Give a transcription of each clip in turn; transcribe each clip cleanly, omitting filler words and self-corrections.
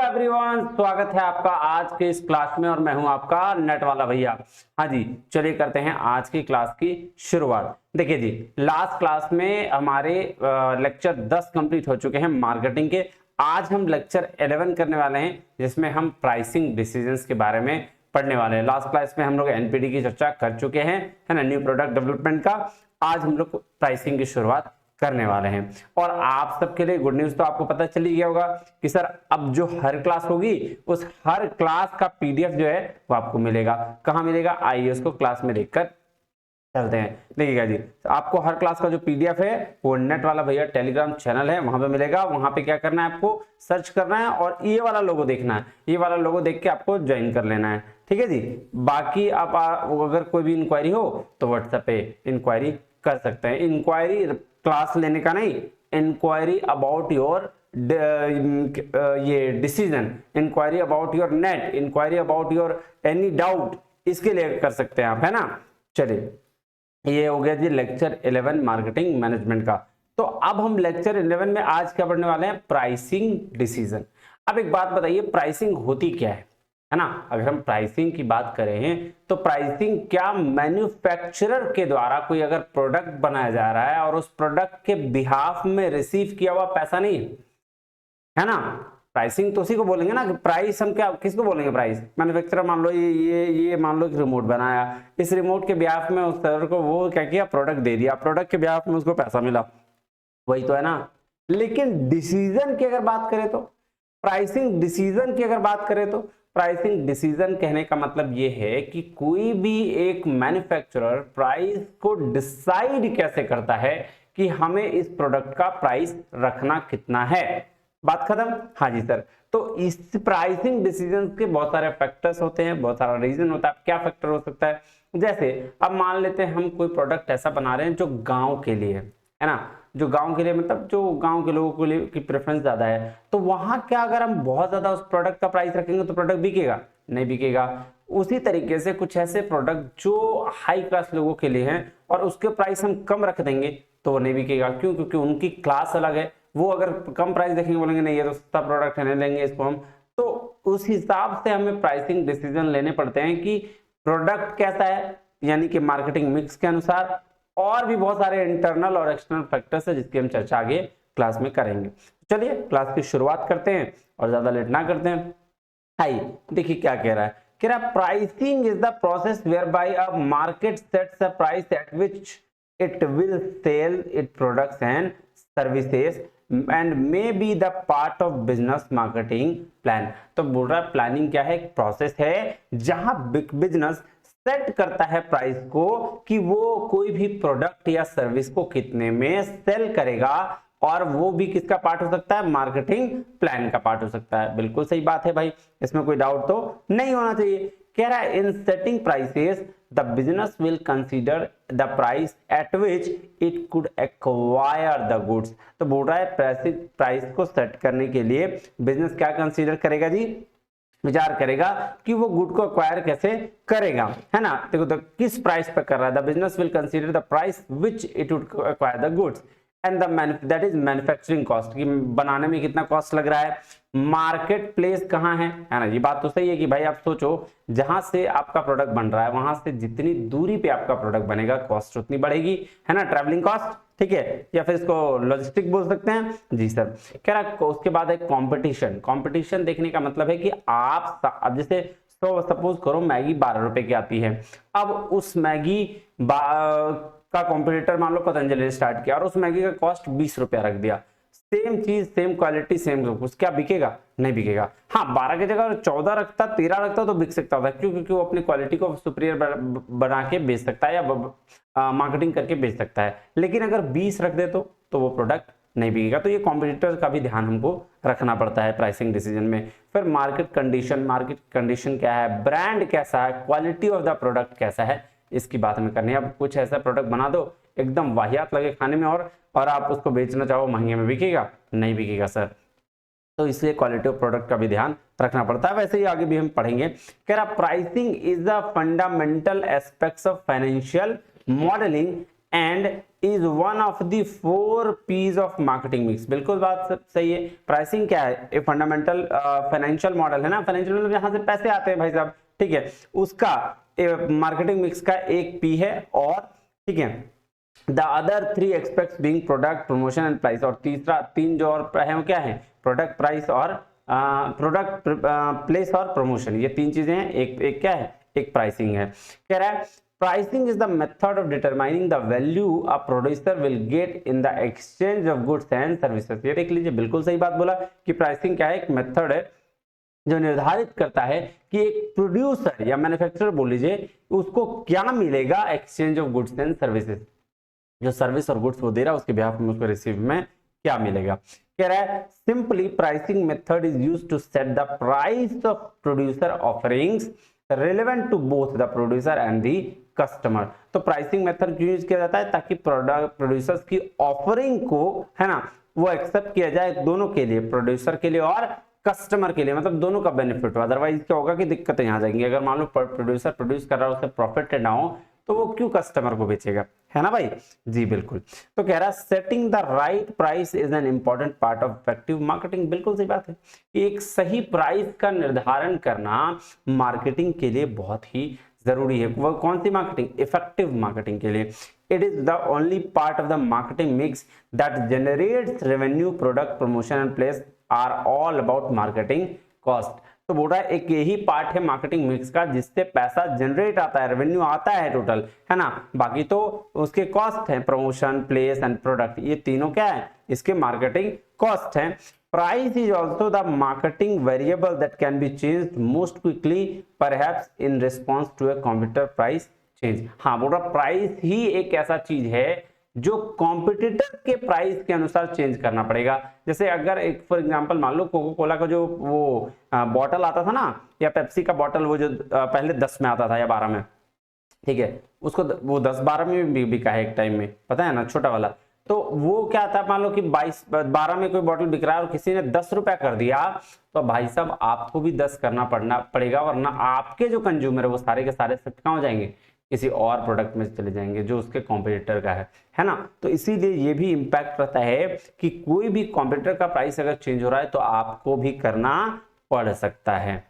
Everyone, स्वागत है आपका आज के इस क्लास में और मैं हूं आपका नेट वाला भैया। हाँ जी, चलिए करते हैं आज की क्लास की शुरुआत। देखिए जी, लास्ट क्लास में हमारे लेक्चर 10 कंप्लीट हो चुके हैं मार्केटिंग के। आज हम लेक्चर 11 करने वाले हैं जिसमें हम प्राइसिंग डिसीजंस के बारे में पढ़ने वाले हैं। लास्ट क्लास में हम लोग एनपीडी की चर्चा कर चुके हैं, है ना, न्यू प्रोडक्ट डेवलपमेंट का। आज हम लोग प्राइसिंग की शुरुआत करने वाले हैं और आप सबके लिए गुड न्यूज तो आपको पता चल ही गया होगा कि सर अब जो हर क्लास होगी उस हर क्लास का पीडीएफ जो है वो आपको मिलेगा। कहां मिलेगा? आइए उसको क्लास में देखकर चलते हैं। देखिएगा जी, आपको हर क्लास का जो पीडीएफ है वो नेट वाला भैया टेलीग्राम चैनल है, वहां पे मिलेगा। वहां पे क्या करना है, आपको सर्च करना है और ये वाला लोगो देखना है। ये वाला लोगो देख के आपको ज्वाइन कर लेना है, ठीक है जी। बाकी आप अगर कोई भी इंक्वायरी हो तो व्हाट्सएप पे इंक्वायरी कर सकते हैं। इंक्वायरी क्लास लेने का नहीं, इंक्वायरी अबाउट योर ये decision, inquiry about your NET, inquiry about your any doubt, इसके लिए कर सकते हैं आप, है ना। चलिए, ये हो गया जी लेक्चर 11 मार्केटिंग मैनेजमेंट का। तो अब हम लेक्चर 11 में आज क्या पढ़ने वाले हैं? Pricing decision. अब एक बात बताइए, प्राइसिंग होती क्या है ना। अगर हम प्राइसिंग की बात करें तो प्राइसिंग क्या मैन्युफैक्चरर के द्वारा कोई अगर प्रोडक्ट बनाया जा रहा है और उस प्रोडक्ट के बिहाफ में रिसीव किया हुआ पैसा नहीं है ना। प्राइसिंग तो उसी को बोलेंगे ना कि प्राइस हम क्या किसको बोलेंगे? प्राइस मैन्युफैक्चरर मान लो ये मान लो एक रिमोट बनाया, इस रिमोट के बिहाफ में उस सर्वर को वो क्या किया, प्रोडक्ट दे दिया, प्रोडक्ट के बिहाफ में उसको पैसा मिला, वही तो है ना। लेकिन डिसीजन की अगर बात करें तो, प्राइसिंग डिसीजन की अगर बात करें तो, प्राइसिंग डिसीजन कहने का मतलब यह है कि कोई भी एक मैन्युफैक्चरर प्राइस को डिसाइड कैसे करता है कि हमें इस प्रोडक्ट का प्राइस रखना कितना है। बात खत्म? हाँ जी सर। तो इस प्राइसिंग डिसीजन के बहुत सारे फैक्टर्स होते हैं, बहुत सारा रीजन होता है। क्या फैक्टर हो सकता है? जैसे अब मान लेते हैं हम कोई प्रोडक्ट ऐसा बना रहे हैं जो गांव के लिए है ना, जो गांव के लिए मतलब जो गांव के लोगों के लिए की प्रेफरेंस ज्यादा है, तो वहां क्या अगर हम बहुत ज्यादा उस प्रोडक्ट का प्राइस रखेंगे तो प्रोडक्ट बिकेगा? नहीं बिकेगा। उसी तरीके से कुछ ऐसे प्रोडक्ट जो हाई क्लास लोगों के लिए हैं और उसके प्राइस हम कम रख देंगे तो वो नहीं बिकेगा। क्यों? क्योंकि उनकी क्लास अलग है। वो अगर कम प्राइस देखेंगे, बोलेंगे नहीं ये तो सस्ता प्रोडक्ट है, नहीं लेंगे इसको हम। तो उस हिसाब से हमें प्राइसिंग डिसीजन लेने पड़ते हैं कि प्रोडक्ट कैसा है, यानी कि मार्केटिंग मिक्स के अनुसार। और भी बहुत सारे इंटरनल और एक्सटर्नल फैक्टर्स है जिसकी हम चर्चा आगे क्लास में करेंगे। चलिए क्लास की शुरुआत करते हैं और ज्यादा लेट ना करते हैं। आइए देखिए क्या कह रहा है। कह रहा है pricing is the process whereby a market sets a price at which it will sell it products and services and may be the part of business marketing plan. तो बोल रहा है प्लानिंग क्या है? एक प्रोसेस है जहां business set करता है प्राइस को कि वो कोई भी प्रोडक्ट या सर्विस को कितने में सेल करेगा, और वो भी किसका पार्ट हो सकता है? मार्केटिंग प्लान का पार्ट हो सकता है। बिल्कुल सही बात है भाई, इसमें कोई डाउट तो नहीं होना चाहिए। कह रहा है in setting prices the business will consider the price at which it could acquire the goods. तो बोल रहा है प्राइस को सेट करने के लिए बिजनेस क्या कंसीडर करेगा जी? विचार करेगा कि वो गुड को एक्वायर कैसे करेगा, है ना। देखो तो किस प्राइस पे कर रहा है? The business will consider the price which it would acquire the goods and that is manufacturing cost, कि बनाने में कितना कॉस्ट लग रहा है। मार्केट प्लेस कहाँ है ना। ये बात तो सही है कि भाई आप सोचो, जहां से आपका प्रोडक्ट बन रहा है वहां से जितनी दूरी पे आपका प्रोडक्ट बनेगा कॉस्ट उतनी बढ़ेगी, है ना, ट्रैवलिंग कॉस्ट, ठीक है, या फिर इसको लॉजिस्टिक बोल सकते हैं जी सर। कह रहा है उसके बाद है कंपटीशन। कंपटीशन देखने का मतलब है कि आप अब जैसे सपोज करो मैगी 12 रुपए की आती है, अब उस मैगी का कॉम्पिटिटर मान लो पतंजलि ने स्टार्ट किया और उस मैगी का कॉस्ट 20 रुपया रख दिया। सेम चीज, सेम क्वालिटी, सेम कुछ, क्या बिकेगा? नहीं बिकेगा। हाँ, 12 की जगह 14 रखता, 13 रखता तो बिक सकता था। क्यों? क्योंकि वो अपनी क्वालिटी को सुपीरियर बना के बेच सकता है या मार्केटिंग करके बेच सकता है। लेकिन अगर 20 रख दे तो वो प्रोडक्ट नहीं बिकेगा। तो ये कॉम्पिटिटर का भी ध्यान हमको रखना पड़ता है प्राइसिंग डिसीजन में। फिर मार्केट कंडीशन क्या है, ब्रांड कैसा है, क्वालिटी ऑफ द प्रोडक्ट कैसा है, इसकी बात हमें करनी है। अब कुछ ऐसा प्रोडक्ट बना दो एकदम वाहियात लगे खाने में और आप उसको बेचना चाहो महंगे में, बिकेगा? नहीं बिकेगा सर। तो इसलिए क्वालिटी ऑफ प्रोडक्ट का भी ध्यान रखना पड़ता है। वैसे ही आगे भी हम पढ़ेंगे। कह रहा pricing is the fundamental aspects of financial modelling and is one of the 4 P's of marketing mix. बिल्कुल बात सही है। प्राइसिंग क्या है? एक फंडामेंटल फाइनेंशियल मॉडल है ना, फाइनेंशियल मॉडल जहां से पैसे आते हैं भाई साहब, ठीक है, उसका मार्केटिंग मिक्स का एक P है। और ठीक है, the other 3 aspects being product, promotion and price. और तीसरा 3 जो और है वो क्या है? प्रोडक्ट, प्राइस और प्रोडक्ट, प्लेस और प्रमोशन। ये 3 चीजें हैं। एक क्या है? एक प्राइसिंग है। कह रहा है pricing is the method of determining the value a producer will get in the exchange of goods and services. ये देख लीजिए, बिल्कुल सही बात बोला कि प्राइसिंग क्या है? एक मेथड है जो निर्धारित करता है कि एक प्रोड्यूसर या मैन्युफैक्चरर बोल लीजिए, उसको क्या मिलेगा exchange of goods and services. जो सर्विस और गुड्स वो दे रहा है उसके बिहाफ में उसको रिसीव में क्या मिलेगा। कह रहा है simply pricing method is used to set the price of producer offerings relevant to both the producer and the customer. तो प्राइसिंग मेथड क्यों यूज किया जाता है? ताकि प्रोड्यूसर्स की ऑफरिंग को, है ना, वो एक्सेप्ट किया जाए दोनों के लिए, प्रोड्यूसर के लिए और कस्टमर के लिए, मतलब दोनों का बेनिफिट हो। अदरवाइज क्या होगा कि दिक्कतें यहाँ जाएंगी। अगर मान लो प्रोड्यूसर प्रोड्यूस कर रहा है, उससे प्रॉफिट ना हो, तो वो क्यों कस्टमर को बेचेगा, है ना भाई जी। बिल्कुल। तो कह रहा है setting the right price is an important part of effective marketing. बिल्कुल सही बात है। एक सही प्राइस का निर्धारण करना मार्केटिंग के लिए बहुत ही जरूरी है। वो कौन सी मार्केटिंग? इफेक्टिव मार्केटिंग के लिए। It is the only part of the marketing mix that generates revenue, product, promotion and place are all about marketing cost. तो बोल रहा है एक यही पार्ट है मार्केटिंग मिक्स का जिससे पैसा जनरेट आता है, रेवेन्यू आता है टोटल, है ना। बाकी तो उसके कॉस्ट है, प्रमोशन, प्लेस एंड प्रोडक्ट, ये तीनों क्या है? इसके मार्केटिंग कॉस्ट है। Price is also the marketing variable that can be changed most quickly perhaps in response to a competitor price change. हाँ, बोल रहा प्राइस ही एक ऐसा चीज है जो कॉम्पिटिटर के प्राइस के अनुसार चेंज करना पड़ेगा। जैसे अगर एक फॉर एग्जांपल मान लो कोको कोला का जो वो बॉटल आता था ना, या पेप्सी का बॉटल, वो जो पहले 10 में आता था या 12 में, ठीक है, उसको वो 10-12 में भी बिका है एक टाइम में, पता है ना, छोटा वाला। तो वो क्या था, मान लो कि 22-12 में कोई बॉटल बिक रहा है और किसी ने 10 रुपया कर दिया, तो भाई साहब आपको भी 10 करना पड़ेगा, वरना आपके जो कंज्यूमर है वो सारे के सारे शिफ्ट कहाँ हो जाएंगे? किसी और प्रोडक्ट में चले जाएंगे जो उसके कॉम्पिटिटर का है ना। तो इसीलिए ये भी इंपैक्ट रहता है कि कोई भी कॉम्पिटिटर का प्राइस अगर चेंज हो रहा है तो आपको भी करना पड़ सकता है।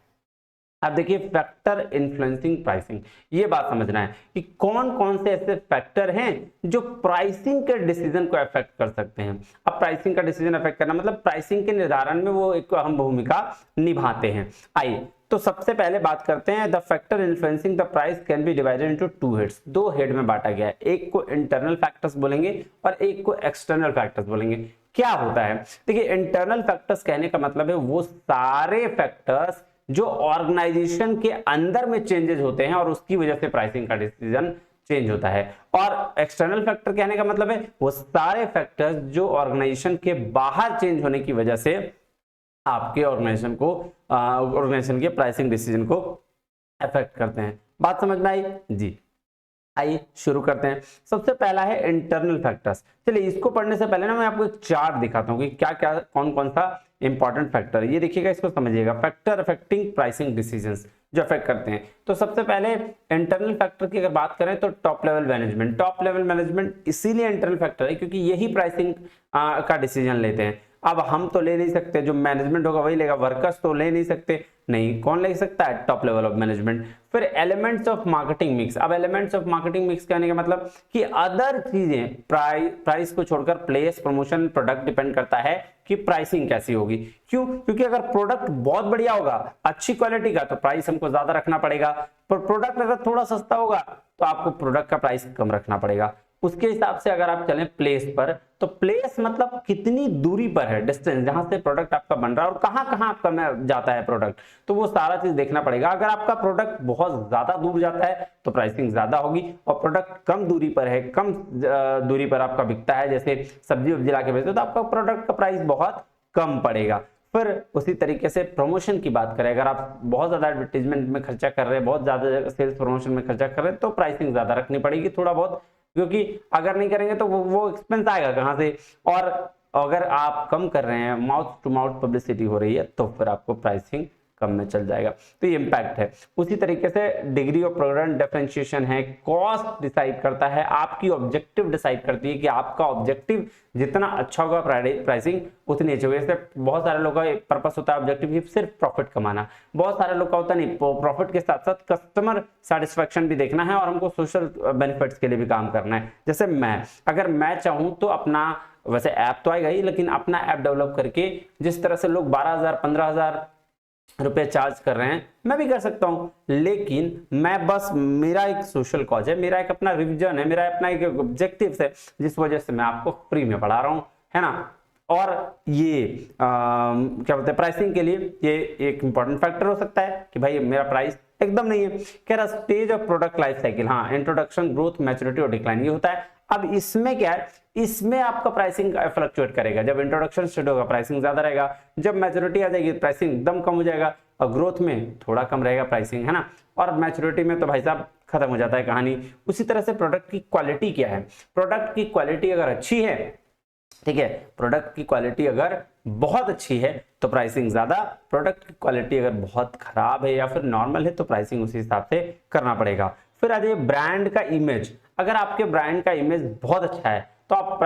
अब देखिए फैक्टर इन्फ्लुएंसिंग प्राइसिंग, ये बात समझना है कि कौन कौन से ऐसे फैक्टर हैं जो प्राइसिंग के डिसीजन को अफेक्ट कर सकते हैं। अब प्राइसिंग का डिसीजन अफेक्ट करना मतलब प्राइसिंग के निर्धारण में वो एक अहम भूमिका निभाते हैं। आइए तो सबसे पहले बात करते हैं, the factor influencing the price can B divided into 2 heads. 2 head में बांटा गया है, एक को इंटरनल फैक्टर्स बोलेंगे और एक को एक्सटर्नल फैक्टर्स बोलेंगे। क्या होता है? देखिए इंटरनल फैक्टर्स कहने का मतलब है वो सारे फैक्टर्स जो ऑर्गेनाइजेशन के अंदर में चेंजेस होते हैं और उसकी वजह से प्राइसिंग का डिसीजन चेंज होता है। और एक्सटर्नल फैक्टर कहने का मतलब है वो सारे फैक्टर्स जो ऑर्गेनाइजेशन के बाहर चेंज होने की वजह से आपके ऑर्गेनाइजेशन के प्राइसिंग डिसीजन को अफेक्ट करते हैं। बात समझ में आई जी? आइए शुरू करते हैं। सबसे पहला है इंटरनल फैक्टर्स। चलिए इसको पढ़ने से पहले ना मैं आपको एक चार्ट दिखाता हूँ कि क्या क्या कौन कौन सा इंपॉर्टेंट फैक्टर है। ये देखिएगा, इसको समझिएगा। फैक्टर अफेक्टिंग प्राइसिंग डिसीजंस जो अफेक्ट करते हैं। तो सबसे पहले इंटरनल फैक्टर की अगर बात करें तो top level management. Top level management इसीलिए इंटरनल फैक्टर है क्योंकि यही प्राइसिंग का डिसीजन लेते हैं। अब हम तो ले नहीं सकते, जो मैनेजमेंट होगा वही लेगा, वर्कर्स तो ले नहीं सकते। नहीं, कौन ले सकता है? Top level of management. फिर एलिमेंट्स ऑफ मार्केटिंग मिक्स। अब एलिमेंट्स ऑफ मार्केटिंग मिक्स कहने का मतलब कि अदर चीजें, प्राइस को छोड़कर प्लेस, प्रमोशन, प्रोडक्ट डिपेंड करता है कि प्राइसिंग कैसी होगी। क्यों? क्योंकि अगर प्रोडक्ट बहुत बढ़िया होगा, अच्छी क्वालिटी का, तो प्राइस हमको ज्यादा रखना पड़ेगा। पर प्रोडक्ट अगर थोड़ा सस्ता होगा तो आपको प्रोडक्ट का प्राइस कम रखना पड़ेगा। उसके हिसाब से अगर आप चलें प्लेस पर, तो प्लेस मतलब कितनी दूरी पर है, डिस्टेंस, जहां से प्रोडक्ट आपका बन रहा है और कहां कहां आपका में जाता है प्रोडक्ट, तो वो सारा चीज देखना पड़ेगा। अगर आपका प्रोडक्ट बहुत ज्यादा दूर जाता है तो प्राइसिंग ज्यादा होगी, और प्रोडक्ट कम दूरी पर है, कम दूरी पर आपका बिकता है, जैसे सब्जी वब्जी ला के बेचते, तो आपका प्रोडक्ट का प्राइस बहुत कम पड़ेगा। फिर उसी तरीके से प्रमोशन की बात करें, अगर आप बहुत ज्यादा एडवर्टाइजमेंट में खर्चा कर रहे हैं, बहुत ज्यादा सेल्स प्रमोशन में खर्चा कर रहे हैं, तो प्राइसिंग ज्यादा रखनी पड़ेगी थोड़ा बहुत, क्योंकि अगर नहीं करेंगे तो वो एक्सपेंस आएगा कहां से। और अगर आप कम कर रहे हैं, माउथ टू माउथ पब्लिसिटी हो रही है, तो फिर आपको प्राइसिंग कम में चल जाएगा। तो ये इम्पैक्ट है। उसी तरीके से डिग्री ऑफ प्रोडक्ट डिफरेंशिएशन है, कॉस्ट डिसाइड करता है, आपकी ऑब्जेक्टिव डिसाइड करती है कि आपका ऑब्जेक्टिव जितना अच्छा होगा प्राइसिंग उतनी अच्छी होगी। जैसे बहुत सारे लोगों का पर्पस होता है ऑब्जेक्टिव की सिर्फ प्रॉफिट कमाना, बहुत सारे लोग का होता नहीं, प्रॉफिट के साथ साथ कस्टमर सेटिस्फेक्शन भी देखना है और हमको सोशल बेनिफिट्स के लिए भी काम करना है। जैसे अगर मैं चाहूं तो अपना, वैसे ऐप तो आएगा ही, लेकिन अपना ऐप डेवलप करके जिस तरह से लोग 12,000 15,000 रुपए चार्ज कर रहे हैं मैं भी कर सकता हूं, लेकिन मैं बस, मेरा एक सोशल कॉज है, मेरा एक अपना रिविजन है, मेरा अपना एक ऑब्जेक्टिव है, जिस वजह से मैं आपको फ्री में पढ़ा रहा हूं, है ना। और ये क्या बोलते हैं, प्राइसिंग के लिए ये एक इंपॉर्टेंट फैक्टर हो सकता है कि भाई मेरा प्राइस एकदम नहीं है। कह रहा stage of product life cycle, हाँ, इंट्रोडक्शन, ग्रोथ, मैच्योरिटी और डिक्लाइन, ये होता है। अब इसमें क्या है, इसमें आपका प्राइसिंग फ्लक्चुएट करेगा। जब इंट्रोडक्शन स्टेज होगा प्राइसिंग ज्यादा रहेगा, जब मैच्योरिटी आ जाएगी प्राइसिंग एकदम कम हो जाएगा, और ग्रोथ में थोड़ा कम रहेगा प्राइसिंग, है ना, और मैच्योरिटी में तो भाई साहब खत्म हो जाता है कहानी। उसी तरह से प्रोडक्ट की क्वालिटी क्या है, प्रोडक्ट की क्वालिटी अगर अच्छी है, ठीक है, प्रोडक्ट की क्वालिटी अगर बहुत अच्छी है तो प्राइसिंग ज्यादा, प्रोडक्ट की क्वालिटी अगर बहुत खराब है या फिर नॉर्मल है तो प्राइसिंग उसी हिसाब से करना पड़ेगा। फिर आ जाइए ब्रांड का इमेज। अगर आपके ब्रांड का इमेज बहुत अच्छा है तो आप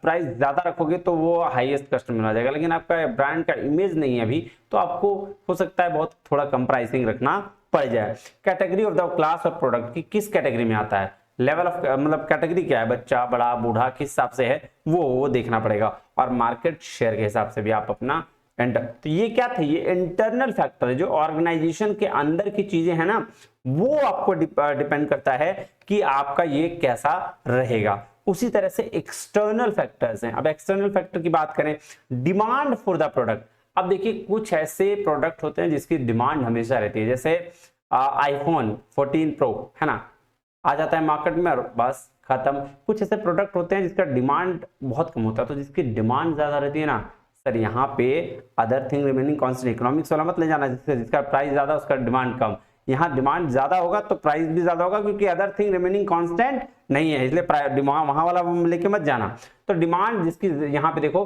प्राइस ज्यादा रखोगे तो वो हाईएस्ट कस्टमर आ जाएगा, लेकिन आपका ब्रांड का इमेज नहीं है अभी तो आपको हो सकता है बहुत थोड़ा कम प्राइसिंग रखना पड़ जाए। Category of the class of product की किस कैटेगरी में आता है, लेवल ऑफ मतलब कैटेगरी क्या है, बच्चा बड़ा बूढ़ा किस हिसाब से है वो देखना पड़ेगा, और मार्केट शेयर के हिसाब से भी आप अपना एंटर। तो ये क्या थे, ये इंटरनल फैक्टर है, जो ऑर्गेनाइजेशन के अंदर की चीजें हैं ना वो आपको डिपेंड करता है कि आपका ये कैसा रहेगा। उसी तरह से एक्सटर्नल फैक्टर्स हैं। अब एक्सटर्नल फैक्टर की बात करें, डिमांड फॉर द प्रोडक्ट। अब देखिए कुछ ऐसे प्रोडक्ट होते हैं जिसकी डिमांड हमेशा रहती है, जैसे आईफोन 14 प्रो है ना, आ जाता है मार्केट में और बस खत्म। कुछ ऐसे प्रोडक्ट होते हैं जिसका डिमांड बहुत कम होता है, तो जिसकी डिमांड ज्यादा रहती है ना सर, यहाँ पे other thing remaining constant, economics वाला मत ले जाना, जिसका प्राइस ज्यादा उसका डिमांड कम। यहाँ डिमांड ज्यादा होगा तो प्राइस भी ज्यादा होगा, क्योंकि अदर थिंग रिमेनिंग कांस्टेंट नहीं है, इसलिए डिमांड वहां वाला लेके मत जाना। तो डिमांड जिसकी यहाँ पे देखो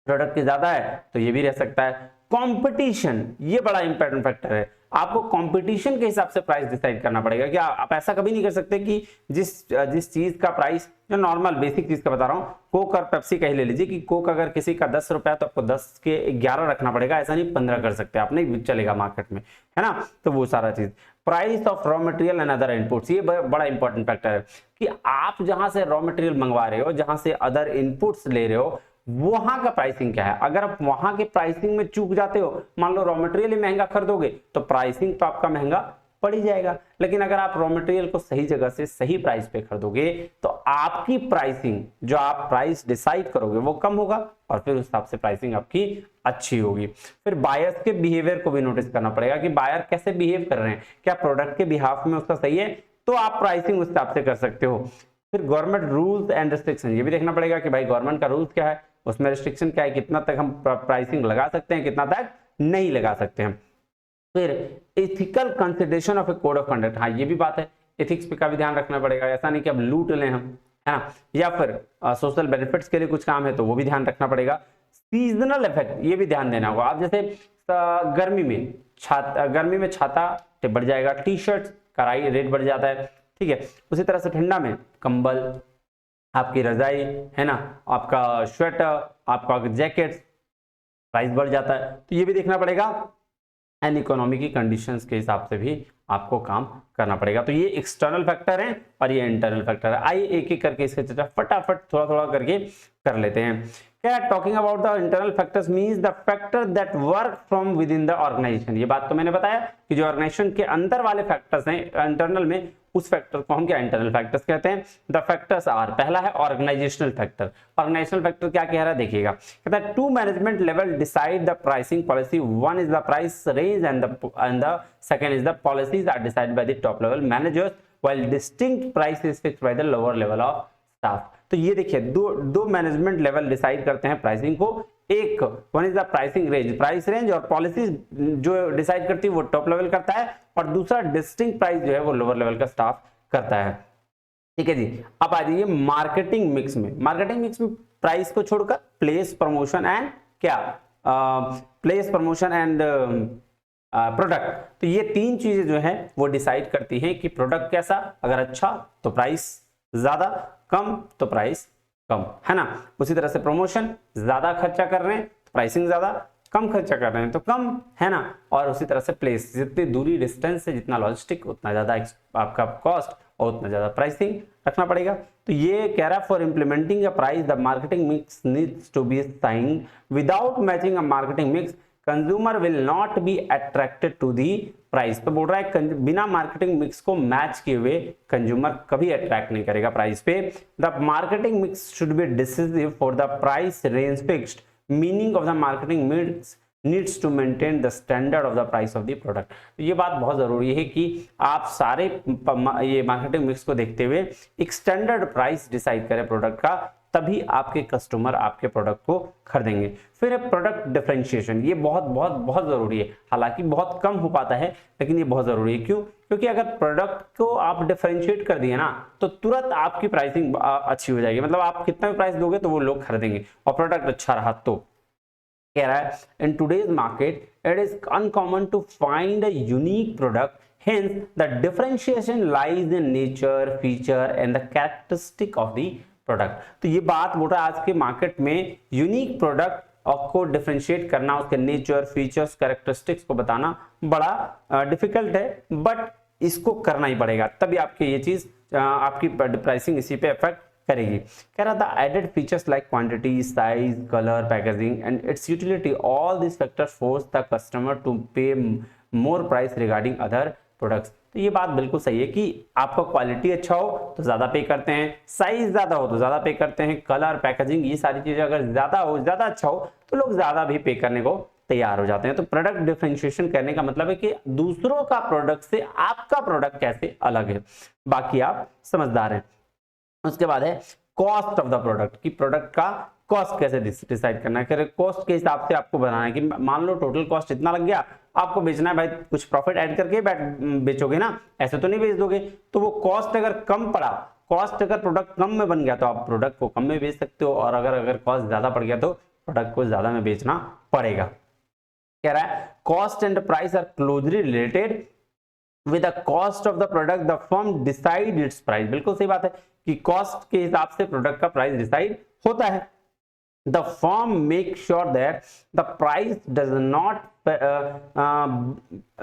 प्रोडक्ट की ज्यादा है तो ये भी रह सकता है। कंपटीशन, ये बड़ा इंपॉर्टेंट फैक्टर है, आपको कंपटीशन के हिसाब से प्राइस डिसाइड करना पड़ेगा। कि आप ऐसा कभी नहीं कर सकते कि जिस चीज का प्राइस, जो नॉर्मल बेसिक चीज का बता रहा हूँ, कोक और पेप्सी का ही ले लीजिए, कि कोक अगर किसी का 10 रुपया तो आपको 10 के 11 रखना पड़ेगा, ऐसा नहीं 15 कर सकते आप, नहीं चलेगा मार्केट में, है ना। तो वो सारा चीज, price of raw material and other inputs, ये बड़ा इंपॉर्टेंट फैक्टर है कि आप जहां से रॉ मटेरियल मंगवा रहे हो, जहां से अदर इनपुट्स ले रहे हो, वहां का प्राइसिंग क्या है। अगर आप वहां के प्राइसिंग में चूक जाते हो, मान लो रॉ मटेरियल ही महंगा खरीदोगे तो प्राइसिंग तो आपका महंगा पड़ ही जाएगा। लेकिन अगर आप रॉ मटेरियल को सही जगह से सही प्राइस पे खरीदोगे तो आपकी प्राइसिंग, जो आप प्राइस डिसाइड करोगे वो कम होगा और फिर उस हिसाब से प्राइसिंग आपकी अच्छी होगी। फिर बायर्स के बिहेवियर को भी नोटिस करना पड़ेगा कि बायर कैसे बिहेव कर रहे हैं, क्या प्रोडक्ट के बिहाफ में उसका सही है, तो आप प्राइसिंग उस हिसाब से कर सकते हो। फिर गवर्नमेंट रूल्स एंड रिस्ट्रिक्शन, ये भी देखना पड़ेगा कि भाई गवर्नमेंट का रूल्स क्या है, उसमें रिस्ट्रिक्शन क्या है, कितना तक हम प्राइसिंग लगा सकते हैं, कितना तक नहीं लगा सकते हैं। फिर ethical consideration of A code of conduct, हाँ ये भी बात है, एथिक्स पे का भी ध्यान रखना पड़ेगा, ऐसा नहीं कि अब लूट लें हम, है ना। या फिर सोशल बेनिफिट्स के लिए कुछ काम है तो वो भी ध्यान रखना पड़ेगा। सीजनल इफेक्ट, ये भी ध्यान देना होगा। आप जैसे गर्मी में छाता बढ़ जाएगा, टी शर्ट का रेट बढ़ जाता है, ठीक है। उसी तरह से ठंडा में कंबल, आपकी रजाई, है ना, आपका स्वेटर, आपका जैकेट प्राइस बढ़ जाता है, तो ये भी देखना पड़ेगा। एंड इकोनॉमी की कंडीशंस के हिसाब से भी आपको काम करना पड़ेगा। तो ये एक्सटर्नल फैक्टर है और ये इंटरनल फैक्टर है। आइए एक एक करके इसके चर्चा फटाफट थोड़ा थोड़ा करके कर लेते हैं। क्या talking about the internal factors means the factor that work from within the organisation. ये बात तो मैंने बताया कि जो ऑर्गेनाइजेशन के अंदर वाले फैक्टर्स हैं इंटरनल में, उस फैक्टर को हम क्या इंटरनल फैक्टर्स कहते हैं। द फैक्टर्स आर, पहला है ऑर्गेनाइजेशनल फैक्टर। ऑर्गेनाइजेशनल फैक्टर क्या कह रहा है देखिएगा, कहता है two management level decide the pricing policy, one is the price range and the second is the policies are decided by the top level managers while distinct price is fixed by the lower level of staff. तो ये देखिए दो management level decide करते हैं pricing को। एक one is the pricing range, price range और policies जो डिसाइड करती है वो टॉप लेवल करता है, और दूसरा डिस्टिंक्ट प्राइस जो है वो लोअर लेवल का स्टाफ करता है। ठीक है जी। अब आ जाइए मार्केटिंग मिक्स में। मार्केटिंग मिक्स में प्राइस को छोड़कर प्लेस, प्रमोशन एंड क्या प्लेस, प्रमोशन एंड प्रोडक्ट। तो ये तीन चीजें जो है वो डिसाइड करती हैं कि प्रोडक्ट कैसा, अगर अच्छा तो प्राइस ज्यादा, कम तो प्राइस कम, है ना। उसी तरह से प्रमोशन, ज्यादा खर्चा कर रहे हैं तो प्राइसिंग ज्यादा, कम खर्चा कर रहे हैं तो कम, है ना। और उसी तरह से प्लेस, जितनी दूरी डिस्टेंस है, जितना लॉजिस्टिक, उतना ज्यादा आपका कॉस्ट और उतना ज्यादा प्राइसिंग रखना पड़ेगा। तो ये कह रहा है for implementing a price the marketing mix needs to be signed without matching a marketing mix consumer will not be attracted to the price. तो बोल रहा है बिना मार्केटिंग मिक्स को मैच किए हुए कंज्यूमर कभी अट्रैक्ट नहीं करेगा प्राइस पे। The marketing mix should be decisive for the price range fixed, meaning of the marketing mix needs to maintain the standard of the price of the product। तो ये बात बहुत जरूरी है कि आप सारे ये मार्केटिंग मिक्स को देखते हुए एक स्टैंडर्ड प्राइस डिसाइड करें प्रोडक्ट का, तभी आपके कस्टमर आपके प्रोडक्ट को खरीदेंगे। फिर है प्रोडक्ट डिफरेंशिएशन, ये बहुत बहुत बहुत जरूरी है, हालांकि बहुत कम हो पाता है लेकिन ये बहुत जरूरी है। क्यों? क्योंकि अगर प्रोडक्ट को आप डिफरेंशिएट कर दिए ना तो तुरंत आपकी प्राइसिंग अच्छी हो जाएगी, मतलब आप कितना भी प्राइस दोगे तो वो लोग खरीदेंगे, और प्रोडक्ट अच्छा रहा तो। कह रहा है in today's market it is uncommon to find a unique product, hence the differentiation lies in nature, feature and the characteristic of the product। तो ये बात बोल रहा है आज के मार्केट में यूनिक प्रोडक्ट को डिफरेंशिएट करना, उसके नेचर, फीचर्स, कैरेक्टरिस्टिक्स को बताना बड़ा डिफिकल्ट है, बट इसको करना ही पड़ेगा, तभी आपकी ये चीज आपकी प्राइसिंग इसी पे इफेक्ट करेगी। कह रहा था added features like quantity, size, colour, packaging and its utility, all this factors force the customer to pay more price regarding other products. तो ये बात बिल्कुल सही है कि आपका क्वालिटी अच्छा हो तो ज्यादा पे करते हैं, साइज ज्यादा हो तो ज्यादा पे करते हैं, कलर, पैकेजिंग, ये सारी चीजें अगर ज्यादा हो, ज्यादा अच्छा हो तो लोग ज्यादा भी पे करने को तैयार हो जाते हैं। तो प्रोडक्ट डिफरेंशिएशन करने का मतलब है कि दूसरों का प्रोडक्ट से आपका प्रोडक्ट कैसे अलग है, बाकी आप समझदार हैं। उसके बाद है कॉस्ट ऑफ द प्रोडक्ट, कि प्रोडक्ट का कॉस्ट कैसे डिसाइड करना है। कॉस्ट के हिसाब से आपको बनाना है कि मान लो टोटल कॉस्ट इतना लग गया, आपको बेचना है भाई, कुछ प्रॉफिट ऐड करके बेचोगे ना, ऐसे तो नहीं बेच दोगे। तो वो कॉस्ट अगर कम पड़ा, कॉस्ट अगर प्रोडक्ट कम में बन गया तो आप प्रोडक्ट को कम में बेच सकते हो, और अगर कॉस्ट ज्यादा पड़ गया तो प्रोडक्ट को ज्यादा में बेचना पड़ेगा। कह रहा है cost and price are closely related with the cost of the product the firm decide its price। बिल्कुल सही बात है कि कॉस्ट के हिसाब से प्रोडक्ट का प्राइस डिसाइड होता है। The firm make sure that the price does not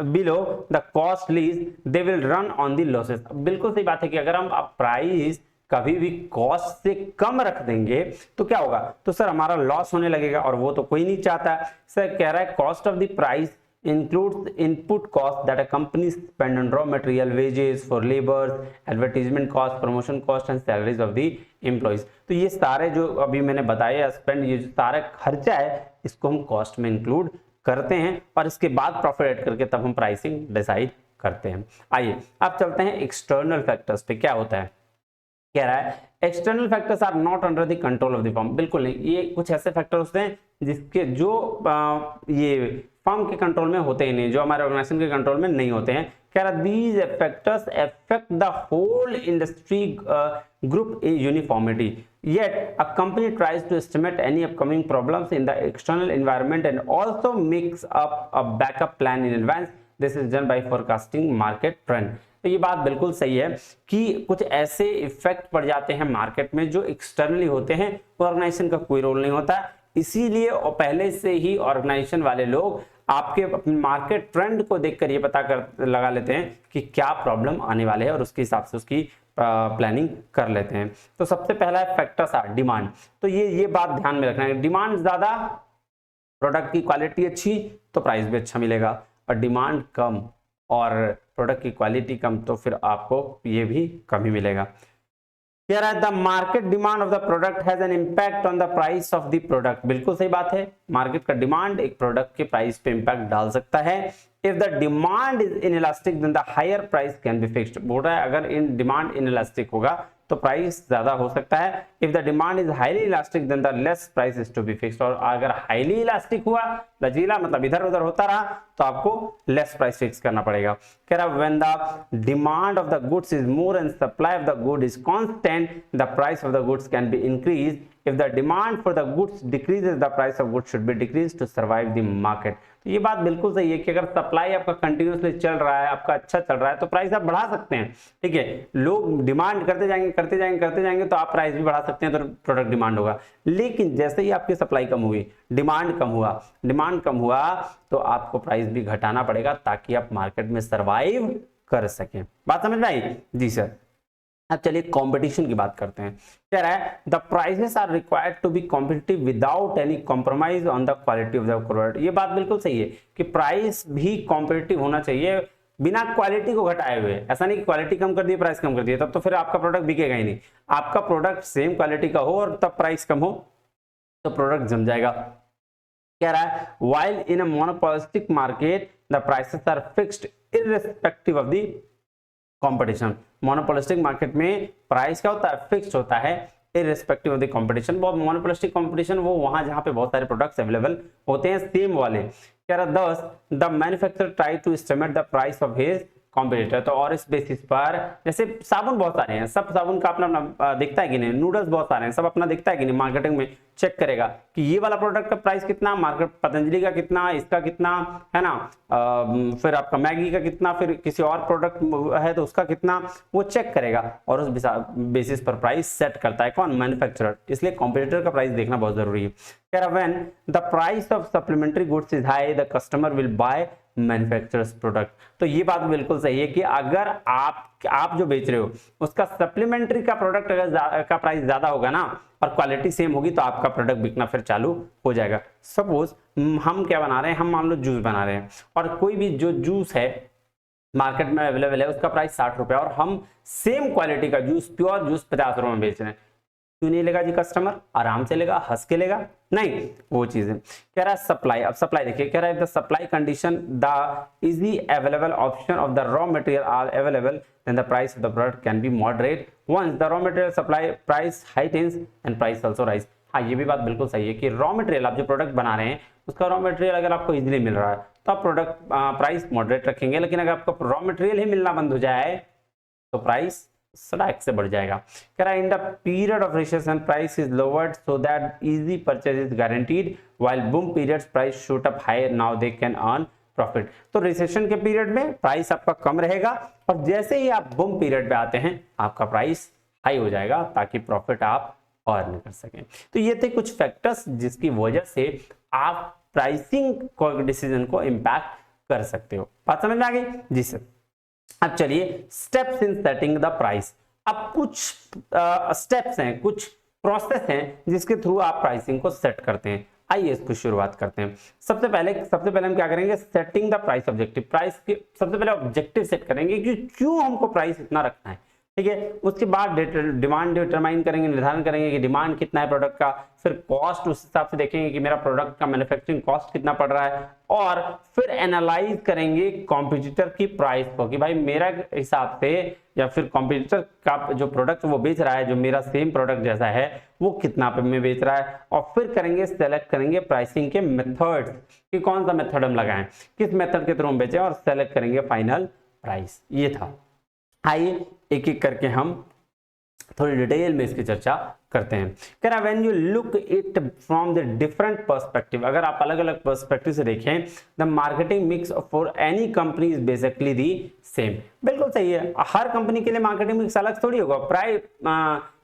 below the cost list, they will run on the losses। बिल्कुल सही बात है कि अगर हम प्राइस कभी भी कॉस्ट से कम रख देंगे तो क्या होगा, तो सर हमारा लॉस होने लगेगा, और वो तो कोई नहीं चाहता। सर कह रहा है cost of the price includes input cost that a company spend on raw material, wages for laborers, advertisement cost, promotion cost and salaries of the employees। तो ये सारे जो अभी मैंने बताया स्पेंड, ये जो सारा खर्चा है इसको हम कॉस्ट में इंक्लूड करते हैं, और इसके बाद प्रॉफिट ऐड करके तब हम प्राइसिंग डिसाइड करते हैं। आइए अब चलते हैं एक्सटर्नल फैक्टर्स पे, क्या होता है। कह रहा है external factors are not under the control of the firm. बिल्कुल नहीं, ये कुछ ऐसे फैक्टर होते हैं जिसके जो ये फर्म के कंट्रोल में होते ही नहीं, जो हमारे ऑर्गेनाइजेशन के कंट्रोल में नहीं होते हैं। कह रहा these factors affect the whole industry group in uniformity, yet a company tries to estimate any upcoming problems in the external environment and also makes up a backup plan in advance। This is done by forecasting market trend। तो ये बात बिल्कुल सही है कि कुछ ऐसे effect पड़ जाते हैं मार्केट में जो एक्सटर्नली होते हैं, ऑर्गेनाइजेशन का कोई रोल नहीं होता, इसीलिए और पहले से ही ऑर्गेनाइजेशन वाले लोग आपके मार्केट ट्रेंड को देखकर ये पता कर लगा लेते हैं कि क्या प्रॉब्लम आने वाले हैं, और उसके हिसाब से उसकी प्लानिंग कर लेते हैं। तो सबसे पहला है फैक्टर्स आर डिमांड। तो ये बात ध्यान में रखना है, डिमांड ज्यादा, प्रोडक्ट की क्वालिटी अच्छी तो प्राइस भी अच्छा मिलेगा, और डिमांड कम और प्रोडक्ट की क्वालिटी कम तो फिर आपको ये भी कम ही मिलेगा। कह रहा है the market demand of the product has an impact on the price of the product. बिल्कुल सही बात है, मार्केट का डिमांड एक प्रोडक्ट के प्राइस पे इंपैक्ट डाल सकता है। If the demand is inelastic then the higher price can be fixed. बोल रहा है अगर इन डिमांड इनइलास्टिक होगा तो प्राइस ज्यादा हो सकता है। If the demand is highly elastic then the less price is to be fixed. और अगर हाईली इलास्टिक हुआ, लचीला मतलब इधर उधर होता रहा, तो आपको लेस प्राइस फिक्स करना पड़ेगा। कह रहा when the demand of the goods is more and supply of the good is constant the price of the goods can be increase if the demand for the goods decreases the price of goods should be decrease to survive the market. तो ये बात बिल्कुल सही है कि अगर supply आपका continuously चल रहा है, आपका अच्छा चल रहा है, तो प्राइस आप बढ़ा सकते हैं। ठीक है, लोग डिमांड करते जाएंगे तो आप प्राइस भी बढ़ा सकते हैं, तो प्रोडक्ट डिमांड होगा। लेकिन जैसे ही आपकी सप्लाई कम हुई, डिमांड कम हुआ तो आपको प्राइस भी घटाना पड़ेगा ताकि आप मार्केट में सर्वाइव कर सकें। बात समझ में आई? जी सर। अब चलिए कंपटीशन की बात करते हैं। कह रहा है the prices are required to be competitive without any compromise on the quality of the product. ये बात बिल्कुल सही है कि प्राइस भी कॉम्पिटिटिव होना चाहिए बिना क्वालिटी को घटाए हुए। ऐसा नहीं कि क्वालिटी कम कर दी, प्राइस कम कर दिया, तब तो फिर आपका प्रोडक्ट बिकेगा ही नहीं। आपका प्रोडक्ट सेम क्वालिटी का हो और तब प्राइस कम हो तो प्रोडक्ट जम जाएगा। कह रहा है while in a monopolistic market the prices are fixed irrespective of the competition। monopolistic market में प्राइस क्या होता है? फिक्स्ड होता है irrespective of the competition। बहुत monopolistic competition वो वहां जहां पे बहुत सारे प्रोडक्ट्स अवेलेबल होते हैं सेम वाले। कह रहा thus the manufacturer try to estimate the price of his competitor. तो और इस बेसिस पर जैसे साबुन बहुत सारे हैं, सब साबुन का अपना अपना दिखता है कि नहीं, नूडल्स बहुत सारे हैं, सब अपना दिखता है कि नहीं, मार्केटिंग में चेक करेगा कि ये वाला प्रोडक्ट का प्राइस कितना, मार्केट पतंजलि का कितना, इसका कितना है ना, फिर आपका मैगी का कितना, फिर किसी और प्रोडक्ट है तो उसका कितना, वो चेक करेगा और उस बेसिस पर प्राइस सेट करता है कौन? मैन्युफैक्चरर। इसलिए कॉम्पिटिटर का प्राइस देखना बहुत जरूरी है। कह रहा when the price of supplementary goods is high the customer will buy manufacturers product. तो ये बात बिल्कुल सही है कि अगर आप जो बेच रहे हो उसका सप्लीमेंट्री का प्रोडक्ट अगर का प्राइस ज्यादा होगा ना और क्वालिटी सेम होगी तो आपका प्रोडक्ट बिकना फिर चालू हो जाएगा। सपोज हम क्या बना रहे हैं, हम मान लो जूस बना रहे हैं और कोई भी जो जूस है मार्केट में अवेलेबल है उसका प्राइस 60 रुपए और हम सेम क्वालिटी का जूस, प्योर जूस 50 रुपए में बेच रहे हैं, क्यों नहीं लेगा जी कस्टमर? आराम से लेगा, हंस के लेगा, नहीं वो चीज है। कह रहा है सप्लाई, अब सप्लाई देखिए, कह रहा है the supply condition the easy available option of the raw material are available then the price of the product can be moderate once the raw material supply price heightens and price also rise. हाँ ये भी बात बिल्कुल सही है कि raw material आप जो प्रोडक्ट बना रहे हैं उसका रॉ मटेरियल अगर आपको इजीली मिल रहा है तो आप प्रोडक्ट प्राइस मॉडरेट रखेंगे, लेकिन अगर आपको रॉ मटेरियल ही मिलना बंद हो जाए तो प्राइस सड़क से बढ़ जाएगा। कह रहा है in the period of recession price is lowered so that easy purchase is guaranteed while boom periods price shoot up high now they can earn profit. तो रिसेशन के पीरियड में प्राइस आपका कम रहेगा और जैसे ही आप बूम पीरियड पे आते हैं आपका प्राइस हाई हो जाएगा ताकि प्रॉफिट आप अर्न कर सकें। तो ये थे कुछ फैक्टर्स जिसकी वजह से आप प्राइसिंग डिसीजन को इंपैक्ट कर सकते हो। बात समझ में आ गई? जी सर। अब चलिए steps in setting the price. अब कुछ स्टेप्स हैं, कुछ प्रोसेस हैं जिसके थ्रू आप प्राइसिंग को सेट करते हैं। आइए इसको शुरुआत करते हैं। सबसे पहले हम क्या करेंगे? Setting the price objective. Price के सबसे पहले ऑब्जेक्टिव सेट करेंगे कि क्यों हमको प्राइस इतना रखना है, ठीक है। उसके बाद डिमांड डिटरमाइन करेंगे, निर्धारण करेंगे कि डिमांड कितना है प्रोडक्ट का, फिर कॉस्ट उस हिसाब से देखेंगे कि मेरा प्रोडक्ट का मैन्युफैक्चरिंग कॉस्ट कितना पड़ रहा है, और फिर एनालाइज करेंगे कॉम्पिटिटर की प्राइस को कि भाई मेरा हिसाब से या फिर कॉम्पिटिटर का जो प्रोडक्ट वो बेच रहा है, जो मेरा सेम प्रोडक्ट जैसा है, वो कितना पे में बेच रहा है, और फिर करेंगे सेलेक्ट करेंगे प्राइसिंग के मेथड कि कौन सा मेथड हम लगाएं, किस मेथड के थ्रू हम बेचें, और सेलेक्ट करेंगे फाइनल प्राइस। ये था। आइए एक एक करके हम थोड़ी डिटेल में इसकी चर्चा करते हैं। कह रहा when you look it from the different perspective, अगर आप अलग अलग पर्सपेक्टिव से देखें, the marketing mix for any company is basically the same. बिल्कुल सही है, हर कंपनी के लिए मार्केटिंग मिक्स अलग थोड़ी होगा। प्राइस,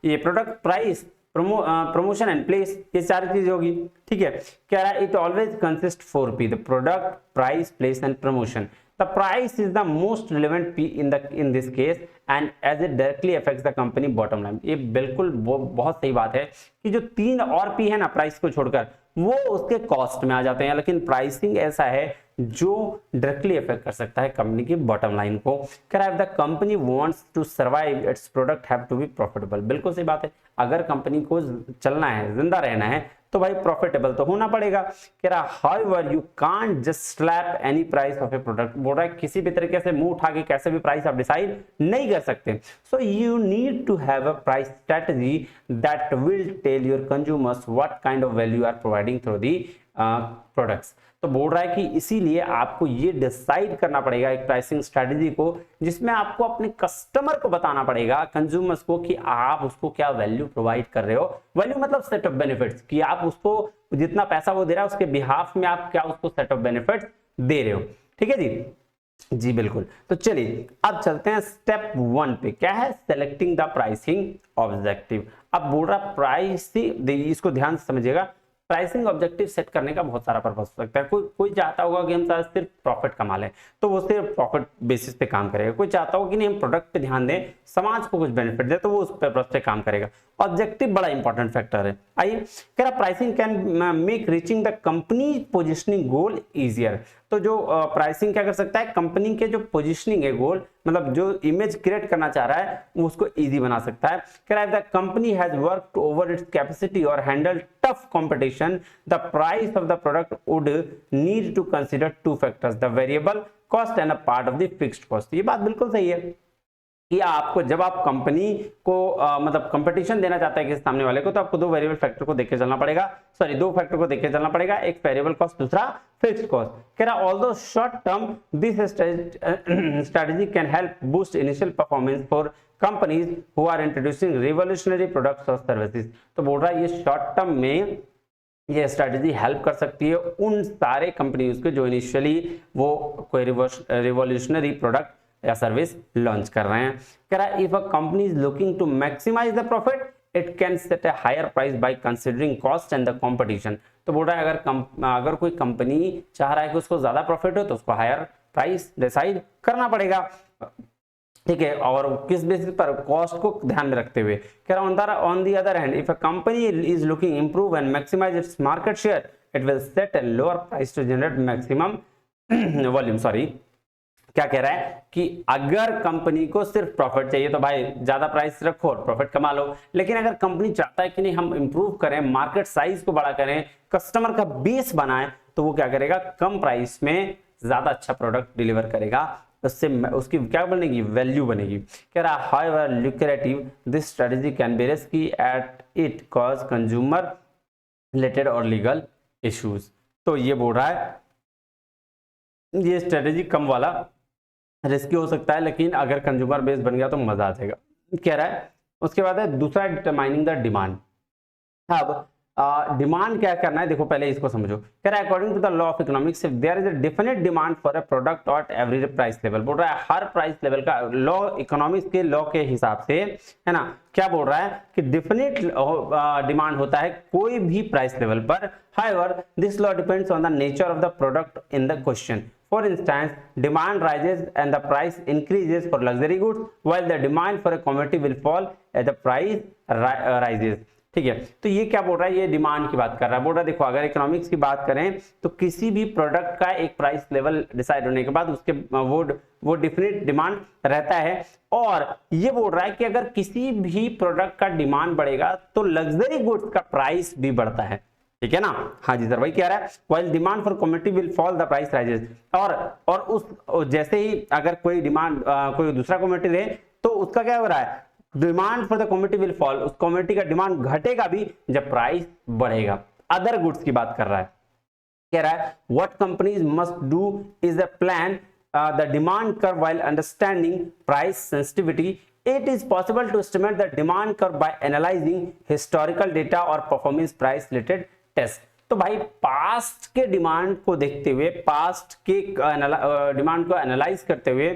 ये product price, promotion and place, ये सारी चीज होगी, ठीक है। कह रहा है it always consist 4P, the product, price, place and promotion. The price is the most relevant P in this case and as it directly affects the company bottom line। ये बिल्कुल बहुत सही बात है कि जो 3 और P है ना प्राइस को छोड़कर, वो उसके कॉस्ट में आ जाते हैं, लेकिन प्राइसिंग ऐसा है जो डायरेक्टली अफेक्ट कर सकता है कंपनी की बॉटम लाइन को। कह रहा है the company wants to survive its product have to be profitable. बिल्कुल सही बात है, अगर कंपनी को चलना है, जिंदा रहना है, तो भाई प्रॉफिटेबल तो होना पड़ेगा। कह रहा however you can't just slap any price of a product. बोल रहा है किसी भी तरीके से मुंह उठा के कैसे भी प्राइस आप डिसाइड नहीं कर सकते। So you need to have a price strategy that will tell your consumers what kind of value are providing through the products. तो बोल रहा है कि इसीलिए आपको ये डिसाइड करना पड़ेगा एक प्राइसिंग स्ट्रेटजी को, जिसमें आपको अपने कस्टमर को बताना पड़ेगा, कंज्यूमर्स को, कि आप उसको क्या वैल्यू प्रोवाइड कर रहे हो। वैल्यू मतलब सेट ऑफ बेनिफिट्स, कि आप उसको जितना पैसा वो दे रहा है उसके बिहाफ में आप क्या उसको सेट ऑफ बेनिफिट्स दे रहे हो। ठीक है जी बिल्कुल। तो चलिए अब चलते हैं स्टेप 1 पे, क्या है, सेलेक्टिंग द प्राइसिंग ऑब्जेक्टिव। अब बोल रहा प्राइस, इसको ध्यान से समझिएगा, प्राइसिंग ऑब्जेक्टिव सेट करने का बहुत सारा पर्पस हो सकता है। कोई चाहता होगा कि हम सिर्फ प्रॉफिट कमा लें, तो वो सिर्फ प्रॉफिट बेसिस पे काम करेगा। कोई चाहता होगा कि नहीं हम प्रोडक्ट पे ध्यान दें, समाज को कुछ बेनिफिट दे, तो वो उस पर्पस पे काम करेगा। ऑब्जेक्टिव बड़ा इंपॉर्टेंट फैक्टर है। आइए, कह रहा pricing can make reaching the company positioning goal easier. तो जो प्राइसिंग क्या कर सकता है, कंपनी के जो पोजिशनिंग है गोल, मतलब जो इमेज क्रिएट करना चाह रहा है उसको इजी बना सकता है। कह रहा है the company has worked over its capacity और handle tough competition, the price of the product would need to consider 2 factors, the variable cost and a part of the fixed cost. ये बात बिल्कुल सही है कि आपको जब आप कंपनी को मतलब कंपटीशन देना चाहता है किसी सामने वाले को, तो आपको 2 वेरिएबल फैक्टर को देख के चलना पड़ेगा, 2 फैक्टर को देख के चलना पड़ेगा, एक वेरिएबल कॉस्ट, दूसरा फिक्स्ड कॉस्ट। कह रहा although short term this strategy can help boost initial performance for companies who are introducing revolutionary products और सर्विसेज। तो बोल रहा है ये शॉर्ट टर्म में ये स्ट्रेटजी हेल्प कर सकती है उन सारे कंपनीज को जो इनिशियली वो कोई रिवोल्यूशनरी प्रोडक्ट या सर्विस लॉन्च कर रहे हैं। कह रहा है if a company is looking to maximise the profit it can set a higher price by considering cost and the competition. तो बोल रहा है अगर कोई कंपनी चाह रहा है कि उसको ज्यादा प्रॉफिट हो तो उसको हायर प्राइस डिसाइड करना पड़ेगा। ठीक है, और किस बेसिस पर, कॉस्ट को ध्यान में रखते हुए। कह रहा on the other hand if a company is looking improve and maximise its market share it will set a lower price to generate maximum volume. Sorry, क्या कह रहा है कि अगर कंपनी को सिर्फ प्रॉफिट चाहिए तो भाई ज्यादा प्राइस रखो और प्रॉफिट कमा लो, लेकिन अगर कंपनी चाहता है कि नहीं हम इंप्रूव करें, मार्केट साइज को बड़ा करें, कस्टमर का बेस बनाएं, तो वो क्या करेगा, कम प्राइस में ज्यादा अच्छा प्रोडक्ट डिलीवर करेगा, उससे उसकी क्या बनेगी, वैल्यू बनेगी। कह रहा however lucrative this strategy can be risky at it cause consumer related और लीगल इश्यूज। तो ये बोल रहा है ये स्ट्रेटजी कम वाला रिस्की हो सकता है, लेकिन अगर कंज्यूमर बेस बन गया तो मजा आ जाएगा, कह रहा है। उसके बाद है दूसरा, डिटरमाइनिंग द डिमांड। अब डिमांड क्या करना है, देखो पहले इसको समझो। कह रहा है according to the law of economics if there is a definite demand for a product at every price level. बोल रहा है हर प्राइस लेवल का, लॉ इकोनॉमिक्स के लॉ के हिसाब से, है ना, क्या बोल रहा है कि डेफिनेट डिमांड होता है कोई भी प्राइस लेवल पर। However this law depends on the nature of the product in the question. For instance, demand rises and the price increases for luxury goods, while the demand for a commodity will fall as the price rises. ठीक है, तो ये क्या बोल रहा है, ये demand की बात कर रहा है। बोल रहा है देखो अगर इकोनॉमिक्स की बात करें तो किसी भी प्रोडक्ट का एक प्राइस लेवल डिसाइड होने के बाद उसके वो डिफरेंट डिमांड रहता है। और ये बोल रहा है कि अगर किसी भी प्रोडक्ट का डिमांड बढ़ेगा तो लग्जरी गुड्स का प्राइस भी बढ़ता है। ठीक है ना, हाँ जी सर, वही कह रहा है while demand for commodity will fall the price rises। और उस जैसे ही अगर कोई डिमांड कोई दूसरा कमोडिटी रहे तो उसका क्या हो रहा है, demand for the commodity will fall, उस कमोडिटी का डिमांड घटेगा भी जब प्राइस बढ़ेगा। अदर गुड्स की बात कर रहा है, कह रहा है what companies must do is a plan the demand curve while understanding price sensitivity. It is possible to estimate the demand curve by analyzing historical data or performance price related test. तो भाई past के demand को देखते हुए, past के demand को analyse करते हुए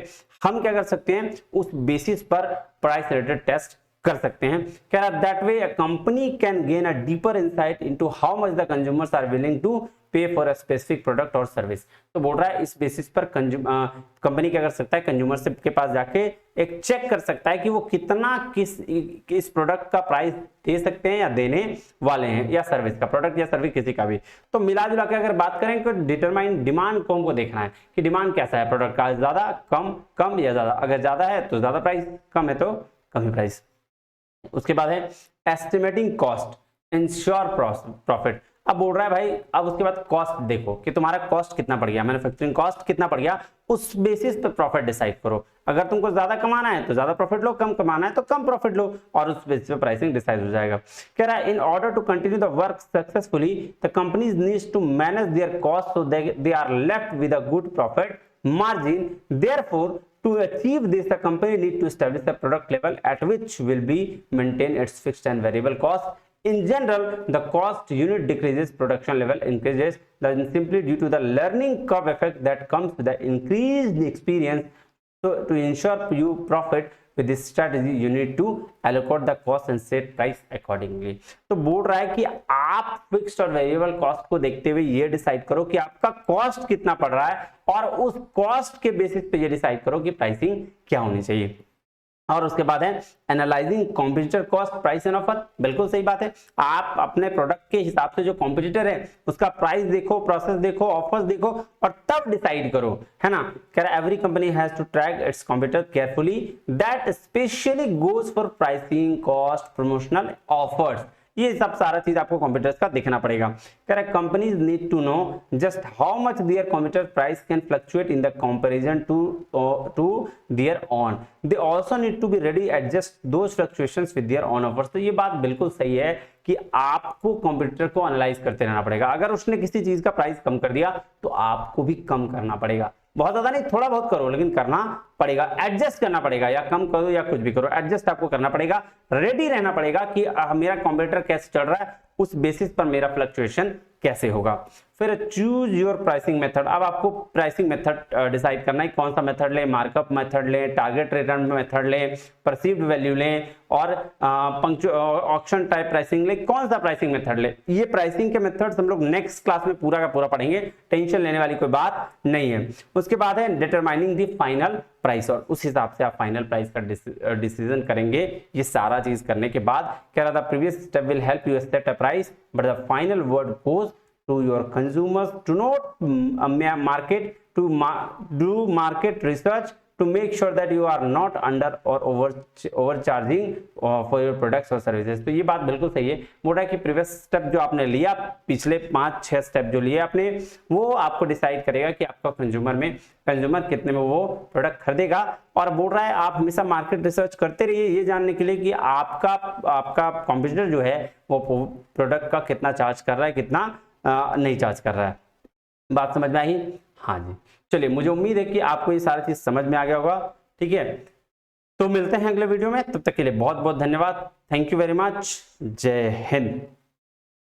हम क्या कर सकते हैं, उस बेसिस पर प्राइस रिलेटेड टेस्ट कर सकते हैं। कह रहा that way a company can gain a deeper insight into how much the consumers are willing to pay for a specific product और सर्विस। तो बोल रहा है इस बेसिस पर कंपनी क्या कर सकता है, कंज्यूमर के पास जाके एक चेक कर सकता है कि वो कितना किस प्रोडक्ट का प्राइस दे सकते हैं या देने वाले हैं, या सर्विस का, प्रोडक्ट या सर्विस किसी का भी। तो मिला जुला के अगर बात करें तो डिटरमाइन डिमांड को हमको देखना है कि डिमांड कैसा है प्रोडक्ट का, ज्यादा कम या ज्यादा। अगर ज्यादा है तो ज्यादा प्राइस, कम है तो कम ही प्राइस। उसके बाद है एस्टिमेटिंग कॉस्ट इंश्योर प्रॉफिट। अब बोल रहा है भाई अब उसके बाद कॉस्ट देखो कि तुम्हारा कॉस्ट कितना पड़ गया, मैन्युफैक्चरिंग कॉस्ट कितना पड़ गया, उस बेसिस पे प्रॉफिट डिसाइड करो। अगर तुमको ज्यादा कमाना है तो ज्यादा प्रॉफिट लो, कम कमाना है तो कम प्रॉफिट लो, और उस बेसिस पे प्राइसिंग डिसाइड हो जाएगा। कह रहा है in order to continue the work successfully the companies needs to manage their cost so they are left with a good profit margin. Therefore, to achieve this, the company need to establish a product level at which will be maintain its fixed and variable cost. In general, the cost unit decreases, production level increases. That is simply due to the learning curve effect that comes with the increased experience. So, to ensure you profit with this strategy, you need to allocate the cost and set price accordingly. तो बोल रहा है कि आप fixed और variable cost को देखते हुए ये डिसाइड करो कि आपका कॉस्ट कितना पड़ रहा है, और उस कॉस्ट के बेसिस पे ये डिसाइड करो कि प्राइसिंग क्या होनी चाहिए। और उसके बाद है analysing competitor cost price and offer. बिल्कुल सही बात है, आप अपने प्रोडक्ट के हिसाब से जो कॉम्पिटिटर है उसका प्राइस देखो, प्रोसेस देखो, ऑफर्स देखो, और तब डिसाइड करो, है ना। कह रहा है every company has to track its competitor carefully, that specially goes for pricing, cost, promotional offers. ये सब सारा चीज आपको कंप्यूटर्स का देखना पड़ेगा। कह रहा है companies need to know just how much their computer price can fluctuate in the comparison to their own, they also need to be ready adjust those fluctuations with their own offers. तो ये बात बिल्कुल सही है कि आपको computer को analyse करते रहना पड़ेगा। अगर उसने किसी चीज का प्राइस कम कर दिया तो आपको भी कम करना पड़ेगा, बहुत ज्यादा नहीं, थोड़ा बहुत करो, लेकिन करना पड़ेगा, एडजस्ट करना पड़ेगा, या कम करो या कुछ भी करो, एडजस्ट आपको करना पड़ेगा। रेडी रहना पड़ेगा कि मेरा कंप्यूटर कैसे चल रहा है, उस बेसिस पर मेरा फ्लक्चुएशन कैसे होगा। फिर चूज योर प्राइसिंग मेथड। अब आपको प्राइसिंग मेथड डिसाइड करना है, कौन सा मेथड लें, मार्कअप मेथड लें, टारगेट रिटर्न मेथड लें, परसीव्ड वैल्यू लें, और ऑक्शन टाइप प्राइसिंग लें, कौन सा प्राइसिंग मेथड लें। ये प्राइसिंग के मेथड्स हम लोग नेक्स्ट क्लास में पूरा का पूरा पढ़ेंगे, टेंशन लेने वाली कोई बात नहीं है। उसके बाद है डिटरमाइनिंग द फाइनल प्राइस, और उस हिसाब से आप फाइनल प्राइस का डिसीजन करेंगे। ये सारा चीज करने के बाद कह रहा था previous step will help you set a price but the final word goes to your consumers. To not market, to do market research to make sure that you are not under or overcharging for your products or services. तो ये बात बिल्कुल सही है। बोला कि previous step जो आपने लिया, पिछले 5-6 स्टेप जो लिए आपने, वो आपको डिसाइड करेगा कि आपका कंज्यूमर कितने में वो प्रोडक्ट खरीदेगा। और बोल रहा है आप हमेशा मार्केट रिसर्च करते रहिए ये जानने के लिए कि आपका कॉम्पिटिटर जो है वो प्रोडक्ट का कितना चार्ज कर रहा है, कितना नहीं चार्ज कर रहा है। बात समझ में आई? हाँ जी, चलिए, मुझे उम्मीद है कि आपको ये सारी चीज समझ में आ गया होगा। ठीक है, तो मिलते हैं अगले वीडियो में, तब तक के लिए बहुत बहुत धन्यवाद। Thank you very much. जय हिंद।